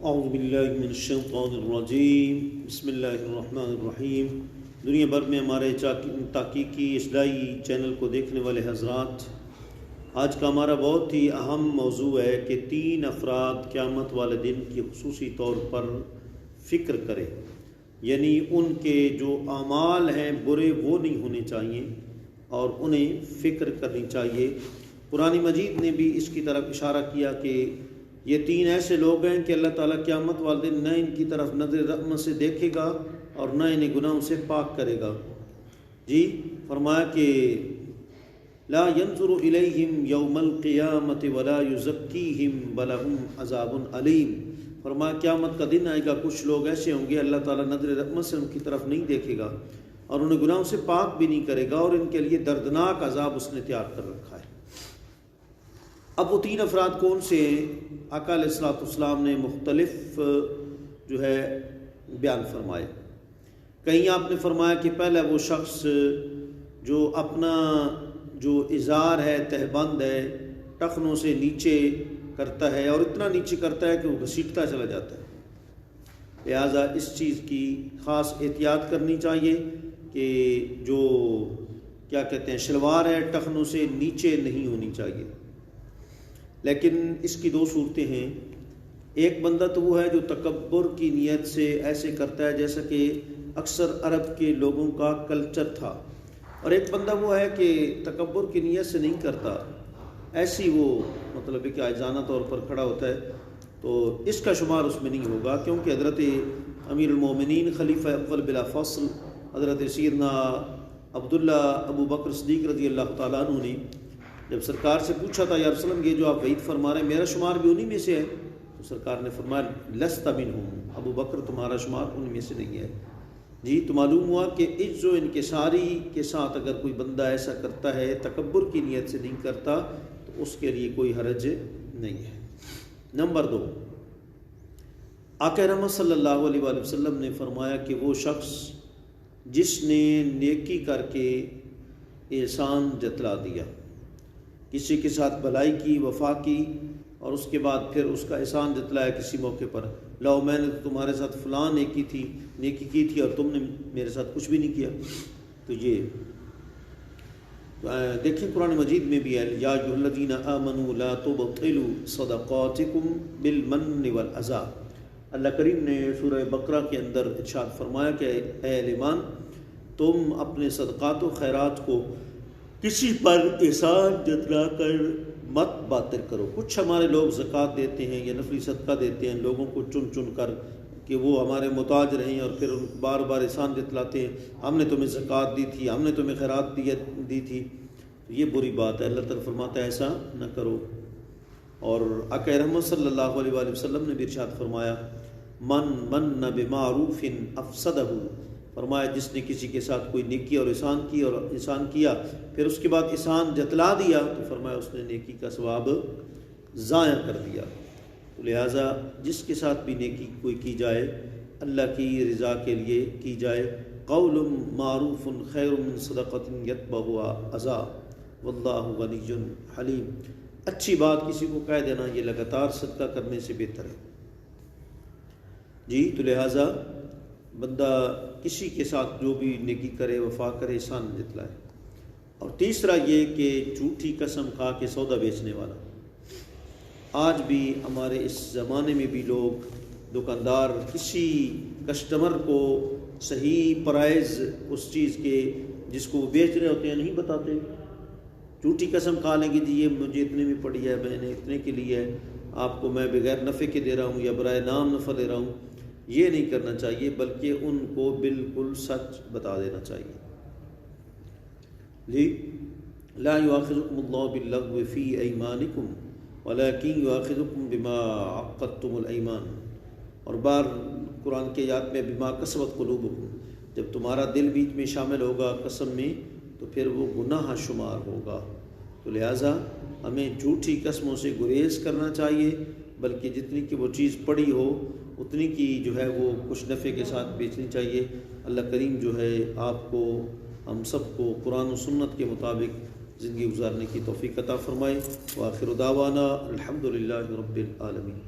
اعوذ باللہ من الشیطان الرجیم بسم اللہ الرحمن الرحیم۔ دنیا بھر میں ہمارے تحقیقی اصلاحی چینل کو دیکھنے والے حضرات، آج کا ہمارا بہت ہی اہم موضوع ہے کہ 3 افراد قیامت والے دن کی خصوصی طور پر فکر کریں، یعنی ان کے جو اعمال ہیں برے وہ نہیں ہونے چاہیے اور انہیں فکر کرنی چاہیے۔ قرآن مجید نے بھی اس کی طرف اشارہ کیا کہ یہ 3 ایسے لوگ ہیں کہ اللہ تعالیٰ قیامت والے دن نہ ان کی طرف نظر رحمت سے دیکھے گا اور نہ انہیں گناہوں سے پاک کرے گا۔ فرمایا کہ لا ينظر الیہم یوم القیامت ولا یزکیہم ولہم عذاب علیم۔ فرمایا قیامت کا دن آئے گا، کچھ لوگ ایسے ہوں گے اللہ تعالیٰ نظر رحمت سے ان کی طرف نہیں دیکھے گا اور انہیں گناہوں سے پاک بھی نہیں کرے گا اور ان کے لیے دردناک عذاب اس نے تیار کر رکھا ہے۔ اب وہ 3 افراد کون سے ہیں؟ آقا علیہ الصلوۃ والسلام نے مختلف بیان فرمائے۔ کہیں آپ نے فرمایا کہ پہلا وہ شخص جو اپنا جو ازار ہے تہبند ہے ٹخنوں سے نیچے کرتا ہے اور اتنا نیچے کرتا ہے کہ وہ گھسیٹتا چلا جاتا ہے، لہٰذا اس چیز کی خاص احتیاط کرنی چاہیے کہ جو کیا کہتے ہیں شلوار ہے ٹخنوں سے نیچے نہیں ہونی چاہیے۔ لیکن اس کی 2 صورتیں ہیں۔ ایک بندہ تو وہ ہے جو تکبر کی نیت سے ایسے کرتا ہے جیسا کہ اکثر عرب کے لوگوں کا کلچر تھا، اور ایک بندہ وہ ہے کہ تکبر کی نیت سے نہیں کرتا، ایسی وہ مطلب ہے کہ عاجزانہ طور پر کھڑا ہوتا ہے، تو اس کا شمار اس میں نہیں ہوگا، کیونکہ حضرت امیر المومنین خلیفہ اول بلا فصل حضرت سیدنا عبداللہ ابو بکر صدیق رضی اللہ تعالیٰ عنہ نے جب سرکار سے پوچھا تھا یا رسول اللہ یہ جو آپ وعید فرما رہے ہیں میرا شمار بھی انہی میں سے ہے، تو سرکار نے فرمایا لست منہم، ابو بکر تمہارا شمار انہی میں سے نہیں ہے۔ تو معلوم ہوا کہ عجز و انکساری کے ساتھ اگر کوئی بندہ ایسا کرتا ہے تکبر کی نیت سے نہیں کرتا تو اس کے لیے کوئی حرج نہیں ہے۔ نمبر 2، آقا رحمت صلی اللہ علیہ وآلہ وسلم نے فرمایا کہ وہ شخص جس نے نیکی کر کے احسان جتلا دیا، کسی کے ساتھ بھلائی کی وفا کی اور اس کے بعد پھر اس کا احسان جتلایا کسی موقع پر، لاؤ میں نے تمہارے ساتھ فلاں نیکی کی تھی اور تم نے میرے ساتھ کچھ بھی نہیں کیا، تو یہ دیکھیں قرآن مجید میں بھی ہے یا ایھا الذین آمنوا لا تبطلوا صدقاتکم بالمن والعذی۔ اللہ کریم نے سورہ بقرہ کے اندر ارشاد فرمایا کہ اے اہل ایمان تم اپنے صدقات و خیرات کو کسی پر احسان جتلا کر مت باطل کرو۔ کچھ ہمارے لوگ زکوٰۃ دیتے ہیں یا نفلی صدقہ دیتے ہیں لوگوں کو چن چن کر کہ وہ ہمارے محتاج رہیں اور پھر بار بار احسان جتلاتے ہیں، ہم نے تمہیں زکوٰۃ دی تھی، ہم نے تمہیں خیرات دی تھی، یہ بری بات ہے۔ اللہ تعالیٰ فرماتا ہے ایسا نہ کرو۔ اور آقا رحمت صلی اللہ علیہ وآلہ وسلم نے بھی ارشاد فرمایا من بمعروف افسدہ، فرمایا جس نے کسی کے ساتھ کوئی نیکی اور احسان کیا پھر اس کے بعد احسان جتلا دیا تو فرمایا اس نے نیکی کا ثواب ضائع کر دیا۔ تو لہٰذا جس کے ساتھ بھی نیکی کوئی کی جائے اللہ کی رضا کے لیے کی جائے، قول معروف خیر من صدقۃ یتبعھا اذی واللہ غنی حلیم۔ اچھی بات کسی کو کہہ دینا یہ لگاتار صدقہ کرنے سے بہتر ہے۔ تو لہٰذا بندہ کسی کے ساتھ جو بھی نیکی کرے وفا کرے احسان جتلائے۔ اور تیسرا یہ کہ جھوٹی قسم کھا کے سودا بیچنے والا، آج بھی ہمارے اس زمانے میں بھی لوگ دکاندار کسی کسٹمر کو صحیح پرائز اس چیز کے جس کو وہ بیچ رہے ہوتے ہیں نہیں بتاتے، جھوٹی قسم کھا لیں گے یہ مجھے اتنے میں پڑی ہے، میں نے اتنے کے لیے ہے، آپ کو میں بغیر نفع کے دے رہا ہوں یا برائے نام نفع دے رہا ہوں، یہ نہیں کرنا چاہیے بلکہ ان کو بالکل سچ بتا دینا چاہیے۔ لا یؤاخذکم اللہ باللغو فی ایمانکم ولکن یؤاخذکم بما عقدتم الایمان، اور بار قرآن کے آیات میں بما کسبت قلوبکم، جب تمہارا دل بیچ میں شامل ہوگا قسم میں تو پھر وہ گناہ شمار ہوگا۔ تو لہٰذا ہمیں جھوٹی قسموں سے گریز کرنا چاہیے، بلکہ جتنی کہ وہ چیز پڑی ہو اتنی کی جو ہے وہ کچھ نفع کے ساتھ بیچنی چاہیے۔ اللہ کریم جو ہے آپ کو ہم سب کو قرآن و سنت کے مطابق زندگی گزارنے کی توفیق عطا فرمائے۔ وآخر دعوانا الحمدللہ رب العالمین۔